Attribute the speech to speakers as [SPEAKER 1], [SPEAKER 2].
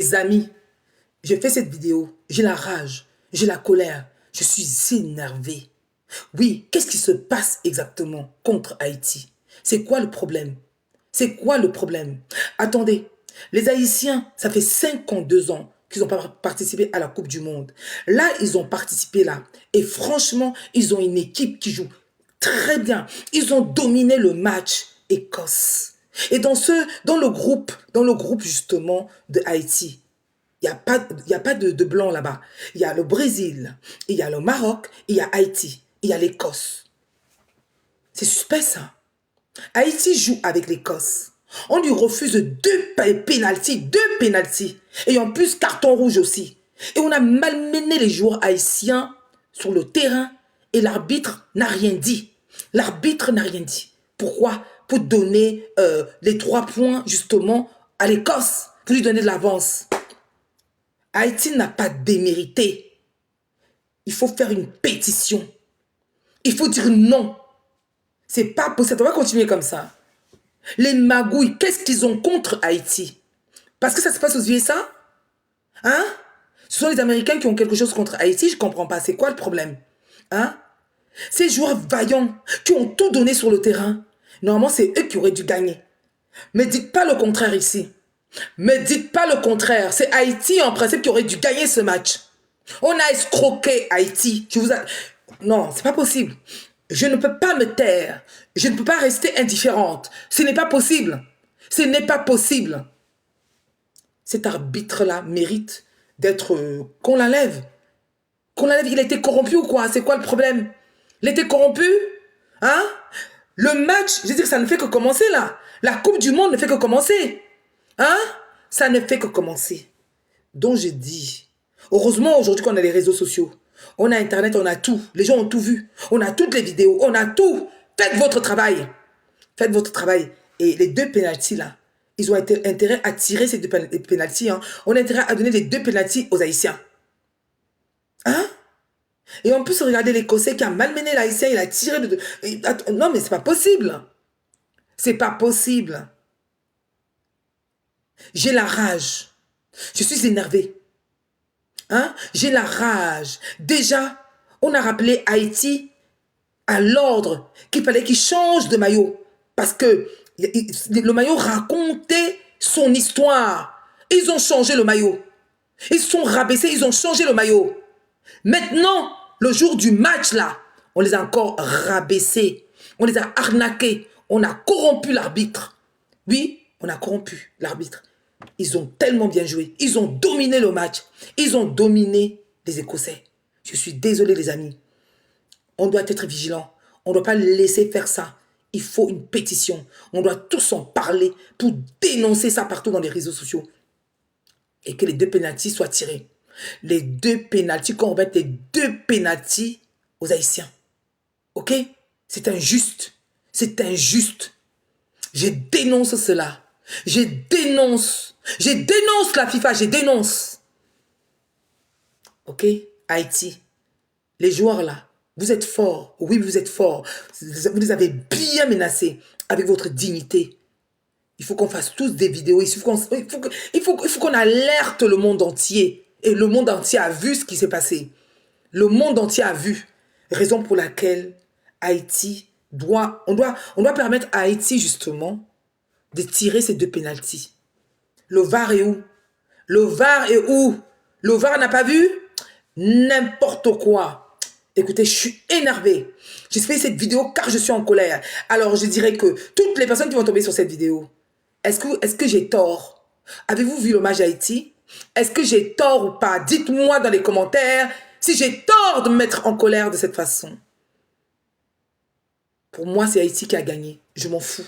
[SPEAKER 1] Les amis, j'ai fait cette vidéo, j'ai la rage, j'ai la colère, je suis énervé. Oui, qu'est-ce qui se passe exactement contre Haïti? C'est quoi le problème? C'est quoi le problème? Attendez, les Haïtiens, ça fait 52 ans qu'ils n'ont pas participé à la Coupe du Monde. Là, ils ont participé là. Et franchement, ils ont une équipe qui joue très bien. Ils ont dominé le match Écosse. Et dans le groupe justement de Haïti, il n'y a pas de blanc là-bas. Il y a le Brésil, il y a le Maroc, il y a Haïti, il y a l'Écosse. C'est suspect ça. Haïti joue avec l'Écosse. On lui refuse deux pénaltys. Et en plus, carton rouge aussi. Et on a malmené les joueurs haïtiens sur le terrain et l'arbitre n'a rien dit. L'arbitre n'a rien dit. Pourquoi? Pour donner les 3 points justement à l'Écosse, pour lui donner de l'avance. Haïti n'a pas démérité. Il faut faire une pétition. Il faut dire non. C'est pas possible. On va continuer comme ça. Les magouilles, qu'est-ce qu'ils ont contre Haïti? Parce que ça se passe aux USA? Hein? Ce sont les Américains qui ont quelque chose contre Haïti, je ne comprends pas. C'est quoi le problème? Hein? Ces joueurs vaillants qui ont tout donné sur le terrain, normalement, c'est eux qui auraient dû gagner. Mais dites pas le contraire ici. Mais dites pas le contraire. C'est Haïti, en principe, qui aurait dû gagner ce match. On a escroqué Haïti. Non, c'est pas possible. Je ne peux pas me taire. Je ne peux pas rester indifférente. Ce n'est pas possible. Ce n'est pas possible. Cet arbitre-là mérite d'être... qu'on l'enlève. Qu'on l'enlève. Il a été corrompu ou quoi? C'est quoi le problème? Il a été corrompu? Hein? Le match, je veux dire, ça ne fait que commencer là. La Coupe du Monde ne fait que commencer. Hein? Ça ne fait que commencer. Donc je dis, heureusement aujourd'hui qu'on a les réseaux sociaux. On a Internet, on a tout. Les gens ont tout vu. On a toutes les vidéos, on a tout. Faites votre travail. Faites votre travail. Et les 2 pénaltys là, ils ont intérêt à tirer ces 2 pénaltys. Hein. On a intérêt à donner les 2 pénaltys aux Haïtiens. Hein? Et en plus, regardez l'Écossais qui a malmené l'Haïtien, il a tiré non, mais c'est pas possible. C'est pas possible. J'ai la rage. Je suis énervée. Hein? J'ai la rage. Déjà, on a rappelé Haïti à l'ordre qu'il fallait qu'il change de maillot. Parce que le maillot racontait son histoire. Ils ont changé le maillot. Ils sont rabaissés, ils ont changé le maillot. Maintenant, le jour du match là, on les a encore rabaissés. On les a arnaqués. On a corrompu l'arbitre. Oui, on a corrompu l'arbitre. Ils ont tellement bien joué. Ils ont dominé le match. Ils ont dominé les Écossais. Je suis désolé les amis. On doit être vigilant. On ne doit pas laisser faire ça. Il faut une pétition. On doit tous en parler pour dénoncer ça partout dans les réseaux sociaux. Et que les 2 pénaltys soient tirés. Les 2 pénaltys, qu'on remette les 2 pénaltys aux Haïtiens. Ok? C'est injuste. C'est injuste. Je dénonce cela. Je dénonce la FIFA, je dénonce. Ok? Haïti, les joueurs là, vous êtes forts. Oui, vous êtes forts. Vous les avez bien menacés avec votre dignité. Il faut qu'on fasse tous des vidéos. Il faut qu'on alerte le monde entier. Et le monde entier a vu ce qui s'est passé. Le monde entier a vu. Raison pour laquelle Haïti on doit permettre à Haïti justement de tirer ces 2 pénaltys. Le VAR est où? Le VAR est où? Le VAR n'a pas vu? N'importe quoi. Écoutez, je suis énervée. J'ai fait cette vidéo car je suis en colère. Alors je dirais que toutes les personnes qui vont tomber sur cette vidéo, est-ce que j'ai tort? Avez-vous vu le match d'Haïti? Est-ce que j'ai tort ou pas? Dites-moi dans les commentaires si j'ai tort de me mettre en colère de cette façon. Pour moi, c'est Haïti qui a gagné. Je m'en fous.